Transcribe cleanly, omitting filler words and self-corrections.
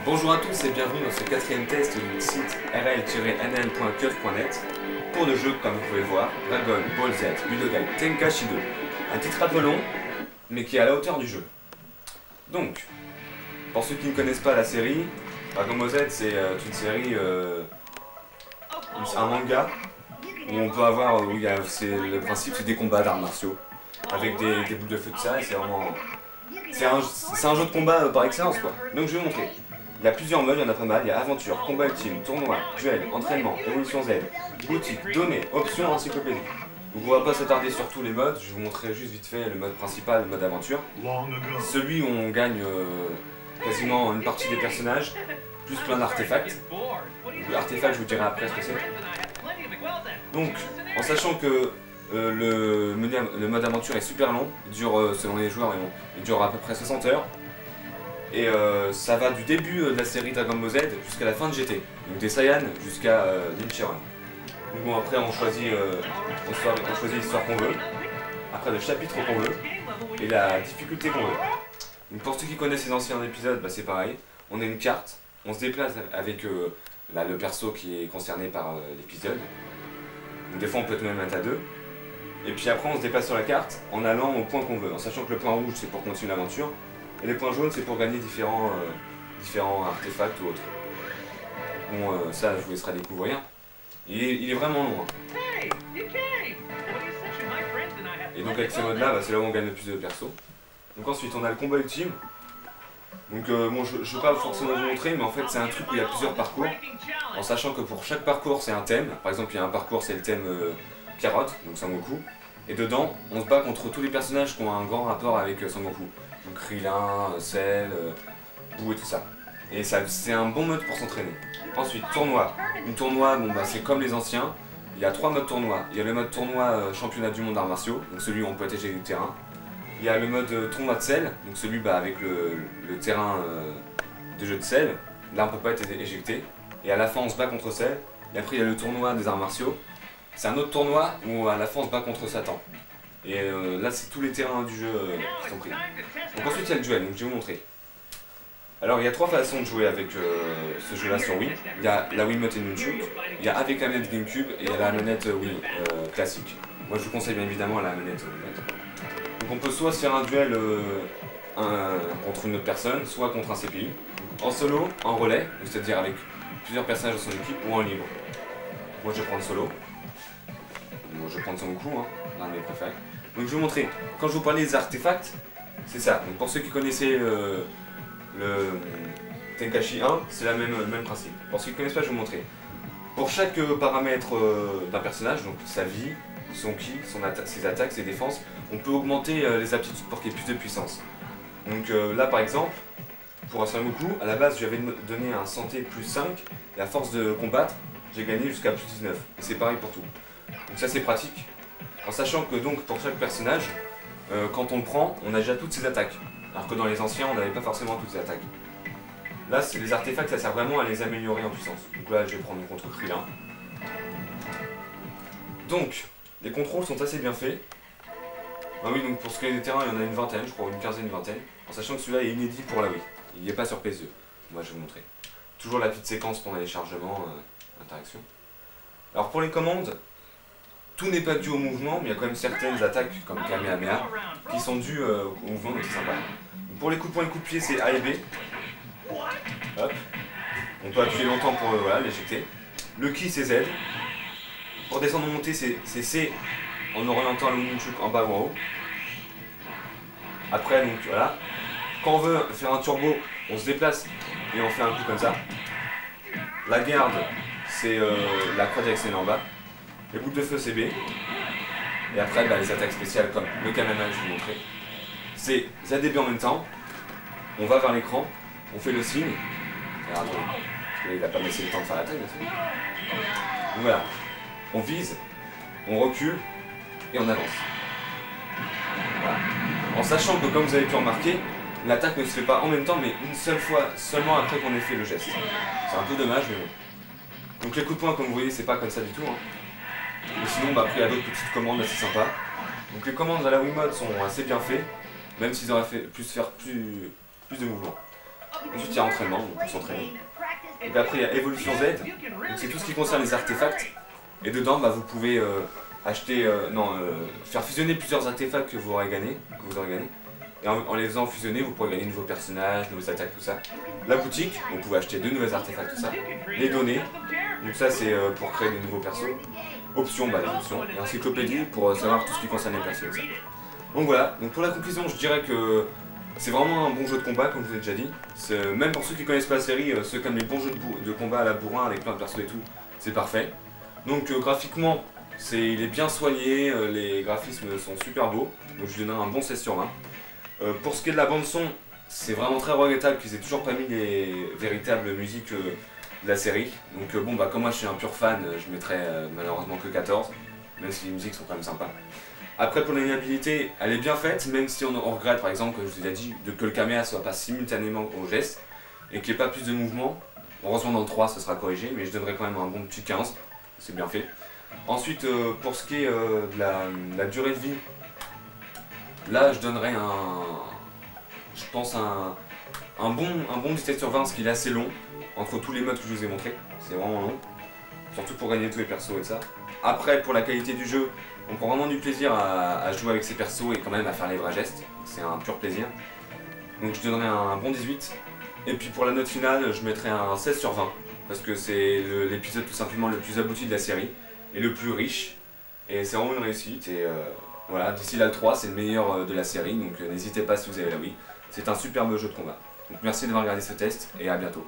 Bonjour à tous et bienvenue dans ce quatrième test du site rl-nl.keuf.net pour le jeu, comme vous pouvez le voir, Dragon Ball Z Budokai Tenkaichi 2. Un titre un peu long, mais qui est à la hauteur du jeu. Donc, pour ceux qui ne connaissent pas la série, Dragon Ball Z c'est une série, un manga où on peut avoir, le principe c'est des combats d'arts martiaux avec des boules de feu de ça, et c'est vraiment... C'est un jeu de combat par excellence quoi. Donc je vais vous montrer. Il y a plusieurs modes, il y en a pas mal. Il y a aventure, combat ultime, tournoi, duel, entraînement, évolution Z, boutique, données, options, encyclopédie. Donc on va pas s'attarder sur tous les modes, je vais vous montrer juste vite fait le mode principal, le mode aventure. Celui où on gagne quasiment une partie des personnages, plus plein d'artefacts. L'artefact je vous dirai après ce que c'est. Donc en sachant que le mode aventure est super long, il dure selon les joueurs, mais bon, il dure à peu près 60 heures. Et ça va du début de la série Dragon Ball Z jusqu'à la fin de GT, donc des Saiyan jusqu'à Nichiren. Donc bon, après on choisit l'histoire qu'on veut, après le chapitre qu'on veut, et la difficulté qu'on veut. Donc pour ceux qui connaissent les anciens épisodes, bah, c'est pareil, on a une carte, on se déplace avec le perso qui est concerné par l'épisode. Donc des fois on peut même être à deux. Et puis après on se déplace sur la carte en allant au point qu'on veut, en sachant que le point rouge c'est pour continuer l'aventure, et les points jaunes c'est pour gagner différents artefacts ou autres. Bon ça je vous laisserai découvrir. Il est vraiment long. Hein. Et donc avec ces modes là, bah, c'est là où on gagne le plus de persos. Donc ensuite on a le combat ultime. Donc bon je ne vais pas forcément vous montrer, mais en fait c'est un truc où il y a plusieurs parcours. En sachant que pour chaque parcours c'est un thème. Par exemple il y a un parcours c'est le thème Carotte, donc Sangoku. Et dedans, on se bat contre tous les personnages qui ont un grand rapport avec Sangoku. Donc Krillin, Cell, Boo et tout ça. Et c'est un bon mode pour s'entraîner. Ensuite, tournoi. Une tournoi, bon, bah, c'est comme les anciens. Il y a 3 modes tournoi. Il y a le mode tournoi championnat du monde d'arts martiaux, donc celui où on peut être éjecté du terrain. Il y a le mode tournoi de Cell, donc celui avec le terrain de jeu de Cell. Là, on peut pas être éjecté. Et à la fin, on se bat contre Cell. Et après, il y a le tournoi des arts martiaux. C'est un autre tournoi où à la fin on se bat contre Satan. Et là c'est tous les terrains du jeu qui sont pris. Donc ensuite il y a le duel, donc je vais vous montrer. Alors il y a 3 façons de jouer avec ce jeu là sur Wii. Il y a la Wiimote et Nunchuk, il y a avec la manette GameCube et il y a la manette Wii classique. Moi je vous conseille bien évidemment la manette Wiimote. Donc on peut soit se faire un duel contre une autre personne, soit contre un CPU. En solo, en relais, c'est-à-dire avec plusieurs personnages de son équipe, ou en libre. Moi je vais prendre solo. Bon, je vais prendre son coup, hein, l'un de mes préférés. Donc je vais vous montrer, quand je vous parlais des artefacts, c'est ça. Donc pour ceux qui connaissaient le Tenkaichi 1, c'est le même principe. Pour ceux qui ne connaissent pas, je vais vous montrer. Pour chaque paramètre d'un personnage, donc sa vie, son ki, ses attaques, ses défenses, on peut augmenter les aptitudes pour qu'il y ait plus de puissance. Donc là par exemple, pour un Sangoku, à la base j'avais donné un santé plus 5, et à force de combattre, j'ai gagné jusqu'à plus 19. Et c'est pareil pour tout. Donc ça c'est pratique, en sachant que donc pour chaque personnage, quand on le prend, on a déjà toutes ses attaques. Alors que dans les anciens, on n'avait pas forcément toutes ses attaques. Là, les artefacts, ça sert vraiment à les améliorer en puissance. Donc là, je vais prendre contre Krillin. Donc, les contrôles sont assez bien faits. Ah oui, donc pour ce qui est des terrains, il y en a une vingtaine, je crois, une quinzaine, une vingtaine. En sachant que celui-là est inédit pour la Wii. Il n'y est pas sur PS2. Moi, je vais vous montrer. Toujours la petite séquence pendant les chargements, interaction. Alors pour les commandes, tout n'est pas dû au mouvement, mais il y a quand même certaines attaques comme Kamehameha qui sont dues au mouvement, donc c'est sympa. Donc pour les coups de poing et coups de pied, c'est A et B. Hop. On peut appuyer longtemps pour l'éjecter. Le ki, c'est Z. Pour descendre ou monter, c'est C en orientant le nunchuk en bas ou en haut. Après, donc voilà. Quand on veut faire un turbo, on se déplace et on fait un coup comme ça. La garde, c'est la croix directionnelle en bas. Les boules de feu c'est B. Et après bah, les attaques spéciales comme le Kamehameha que je vais vous montrer. C'est ZDB en même temps. On va vers l'écran, on fait le signe. Alors attendez, parce qu'il n'a pas laissé le temps de faire l'attaque. Donc voilà. On vise, on recule et on avance. Voilà. En sachant que comme vous avez pu remarquer, l'attaque ne se fait pas en même temps mais une seule fois seulement après qu'on ait fait le geste. C'est un peu dommage mais bon. Donc les coups de poing comme vous voyez c'est pas comme ça du tout. Hein. Mais sinon, bah, après il y a d'autres petites commandes assez sympas. Donc les commandes à la Wiimote sont assez bien faites, même s'ils auraient pu faire plus de mouvements. Ensuite il y a entraînement, donc pour s'entraîner. Donc après il y a évolution Z, donc c'est tout ce qui concerne les artefacts. Et dedans bah, vous pouvez acheter, faire fusionner plusieurs artefacts que vous aurez gagné. Et en les faisant fusionner, vous pourrez gagner de nouveaux personnages, de nouvelles attaques, tout ça. La boutique, vous pouvez acheter de nouveaux artefacts, tout ça. Les données, donc ça c'est pour créer de nouveaux persos. Options, bah les options. Et encyclopédie pour savoir tout ce qui concerne les persos, tout ça. Donc voilà, donc pour la conclusion, je dirais que c'est vraiment un bon jeu de combat, comme je vous ai déjà dit. Même pour ceux qui connaissent pas la série, ceux qui aiment les bons jeux de combat à la bourrin avec plein de persos et tout, c'est parfait. Donc graphiquement, il est bien soigné, les graphismes sont super beaux, donc je donne un bon 16 sur 20. Pour ce qui est de la bande son, c'est vraiment très regrettable qu'ils aient toujours pas mis les véritables musiques de la série. Donc bon bah comme moi je suis un pur fan, je mettrais malheureusement que 14, même si les musiques sont quand même sympas. Après pour l'aniabilité, elle est bien faite, même si on regrette par exemple, comme je vous ai dit, que le caméra soit pas simultanément au geste et qu'il n'y ait pas plus de mouvement. Heureusement dans le 3 ça sera corrigé, mais je donnerais quand même un bon petit 15, c'est bien fait. Ensuite pour ce qui est de la durée de vie, là je donnerais je pense un bon 17 sur 20 parce qu'il est assez long, entre tous les modes que je vous ai montrés, c'est vraiment long, surtout pour gagner tous les persos et ça. Après pour la qualité du jeu, on prend vraiment du plaisir à jouer avec ces persos et quand même à faire les vrais gestes, c'est un pur plaisir. Donc je donnerais un bon 18, et puis pour la note finale je mettrais un 16 sur 20, parce que c'est l'épisode tout simplement le plus abouti de la série, et le plus riche, et c'est vraiment une réussite, et voilà, d'ici là le 3 c'est le meilleur de la série, donc n'hésitez pas si vous avez la Wii, c'est un superbe jeu de combat. Donc merci d'avoir regardé ce test, et à bientôt.